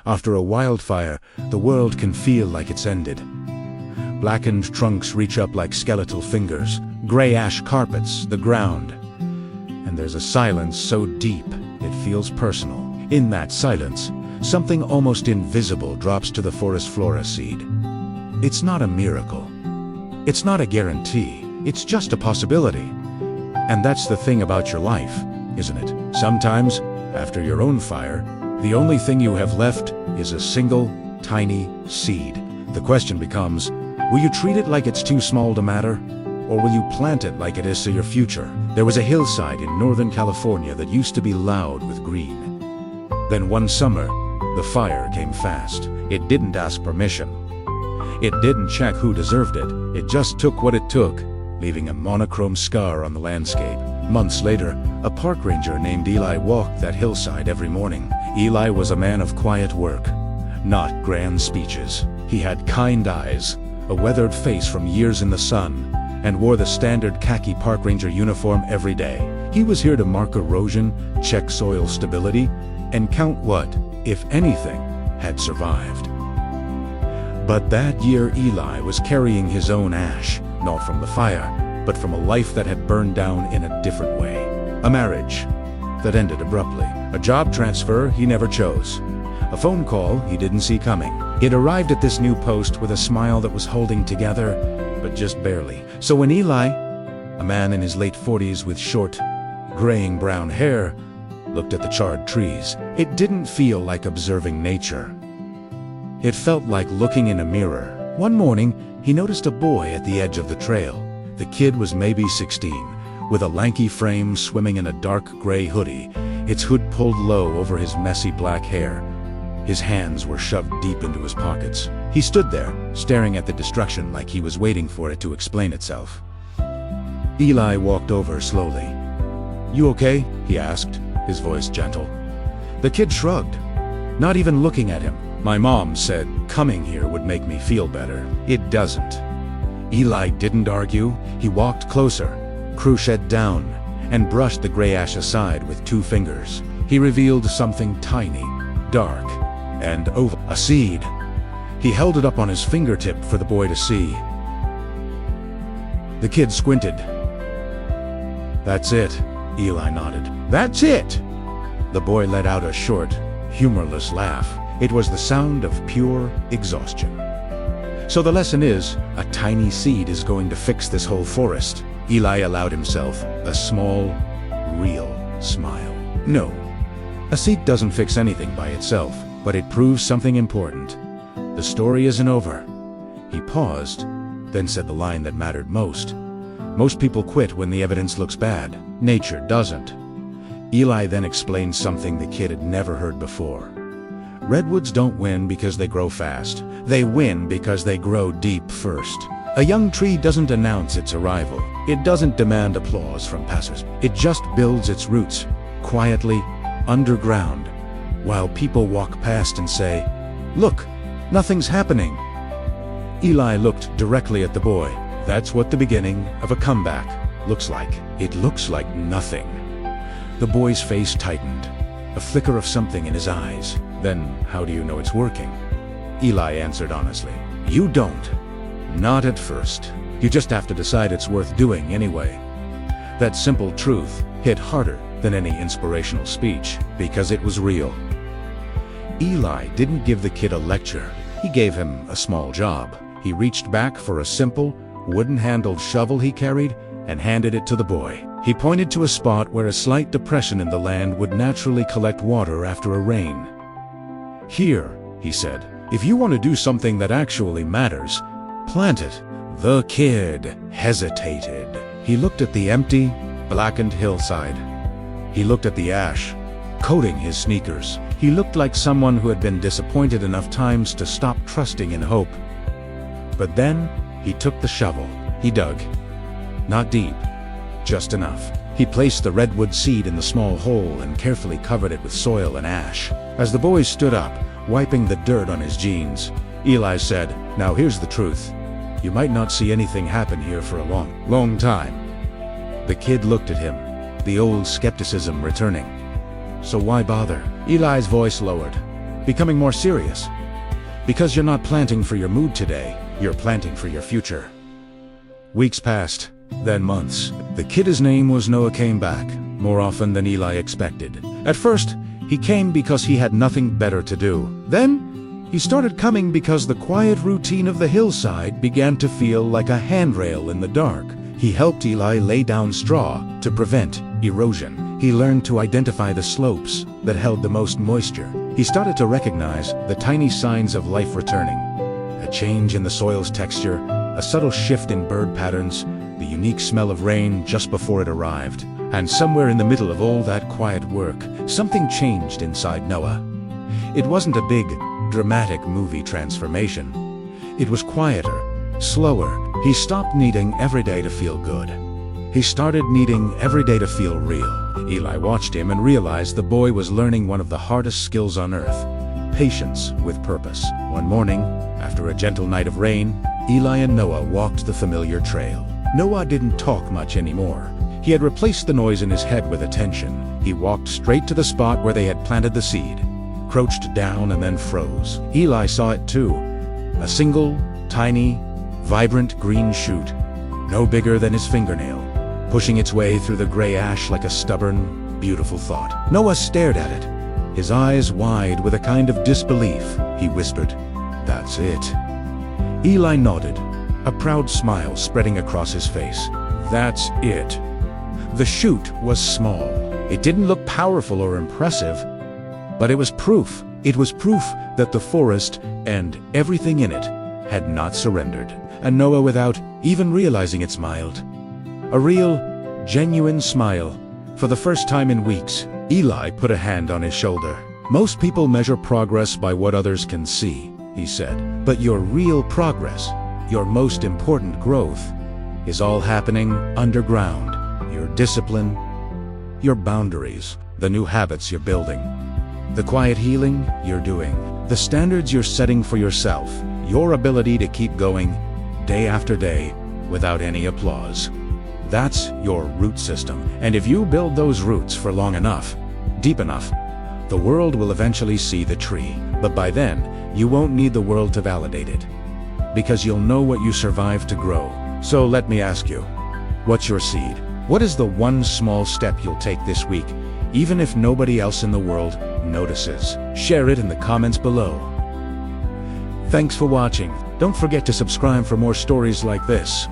After a wildfire, the world can feel like it's ended. Blackened trunks reach up like skeletal fingers, gray ash carpets the ground. And there's a silence so deep, it feels personal. In that silence, something almost invisible drops to the forest flora seed. It's not a miracle. It's not a guarantee. It's just a possibility. And that's the thing about your life, isn't it? Sometimes, after your own fire, the only thing you have left is a single, tiny seed. The question becomes, will you treat it like it's too small to matter? Or will you plant it like it is to your future? There was a hillside in Northern California that used to be loud with green. Then one summer, the fire came fast. It didn't ask permission. It didn't check who deserved it. It just took what it took, leaving a monochrome scar on the landscape. Months later, a park ranger named Eli walked that hillside every morning. Eli was a man of quiet work, not grand speeches. He had kind eyes, a weathered face from years in the sun, and wore the standard khaki park ranger uniform every day. He was here to mark erosion, check soil stability, and count what, if anything, had survived. But that year Eli was carrying his own ash, not from the fire, but from a life that had burned down in a different way. A marriage that ended abruptly. A job transfer he never chose. A phone call he didn't see coming. It arrived at this new post with a smile that was holding together, but just barely. So when Eli, a man in his late 40s with short, graying brown hair, looked at the charred trees, it didn't feel like observing nature. It felt like looking in a mirror. One morning, he noticed a boy at the edge of the trail. The kid was maybe 16, with a lanky frame swimming in a dark gray hoodie, its hood pulled low over his messy black hair. His hands were shoved deep into his pockets. He stood there, staring at the destruction like he was waiting for it to explain itself. Eli walked over slowly. "You okay?" he asked, his voice gentle. The kid shrugged, not even looking at him. "My mom said coming here would make me feel better. It doesn't." Eli didn't argue. He walked closer, crocheted down, and brushed the gray ash aside with 2 fingers. He revealed something tiny, dark, and oval. A seed. He held it up on his fingertip for the boy to see. The kid squinted. "That's it," Eli nodded. "That's it!" The boy let out a short, humorless laugh. It was the sound of pure exhaustion. So the lesson is, a tiny seed is going to fix this whole forest. Eli allowed himself a small, real smile. No, a seed doesn't fix anything by itself, but it proves something important. The story isn't over. He paused, then said the line that mattered most. Most people quit when the evidence looks bad. Nature doesn't. Eli then explained something the kid had never heard before. Redwoods don't win because they grow fast. They win because they grow deep first. A young tree doesn't announce its arrival. It doesn't demand applause from passers. It just builds its roots, quietly, underground, while people walk past and say, "Look, nothing's happening." Eli looked directly at the boy. That's what the beginning of a comeback looks like. It looks like nothing. The boy's face tightened, a flicker of something in his eyes. "Then how do you know it's working?" Eli answered honestly. "You don't. Not at first. You just have to decide it's worth doing anyway." That simple truth hit harder than any inspirational speech, because it was real. Eli didn't give the kid a lecture. He gave him a small job. He reached back for a simple, wooden-handled shovel he carried and handed it to the boy. He pointed to a spot where a slight depression in the land would naturally collect water after a rain. "Here," he said, "if you want to do something that actually matters, plant it." The kid hesitated. He looked at the empty, blackened hillside. He looked at the ash, coating his sneakers. He looked like someone who had been disappointed enough times to stop trusting in hope. But then, he took the shovel. He dug. Not deep, just enough. He placed the redwood seed in the small hole and carefully covered it with soil and ash. As the boy stood up, wiping the dirt on his jeans, Eli said, "Now here's the truth. You might not see anything happen here for a long time." The kid looked at him, the old skepticism returning. "So why bother?" Eli's voice lowered. becoming more serious. Because you're not planting for your mood today, you're planting for your future. Weeks passed, then months. The kid's name was Noah came back, more often than Eli expected. At first, he came because he had nothing better to do. Then, he started coming because the quiet routine of the hillside began to feel like a handrail in the dark. He helped Eli lay down straw to prevent erosion. He learned to identify the slopes that held the most moisture. He started to recognize the tiny signs of life returning. A change in the soil's texture, a subtle shift in bird patterns, the unique smell of rain just before it arrived. And somewhere in the middle of all that quiet work, something changed inside Noah. It wasn't a big, dramatic movie transformation. It was quieter, slower. He stopped needing every day to feel good. He started needing every day to feel real. Eli watched him and realized the boy was learning one of the hardest skills on earth: patience with purpose. One morning, after a gentle night of rain, Eli and Noah walked the familiar trail. Noah didn't talk much anymore. He had replaced the noise in his head with attention. He walked straight to the spot where they had planted the seed, crouched down and then froze. Eli saw it too. A single, tiny, vibrant green shoot, no bigger than his fingernail, pushing its way through the gray ash like a stubborn, beautiful thought. Noah stared at it, his eyes wide with a kind of disbelief. He whispered, "That's it." Eli nodded, a proud smile spreading across his face. That's it. The shoot was small. It didn't look powerful or impressive, but it was proof. It was proof that the forest and everything in it had not surrendered. And Noah, without even realizing it, smiled. A real, genuine smile. For the first time in weeks, Eli put a hand on his shoulder. "Most people measure progress by what others can see," he said. "But your real progress, your most important growth, is all happening underground. Your discipline, your boundaries, the new habits you're building, the quiet healing you're doing, the standards you're setting for yourself, your ability to keep going day after day without any applause. That's your root system. And if you build those roots for long enough, deep enough, the world will eventually see the tree. But by then, you won't need the world to validate it, because you'll know what you survived to grow. So let me ask you, what's your seed? What is the one small step you'll take this week, even if nobody else in the world notices? Share it in the comments below. Thanks for watching. Don't forget to subscribe for more stories like this.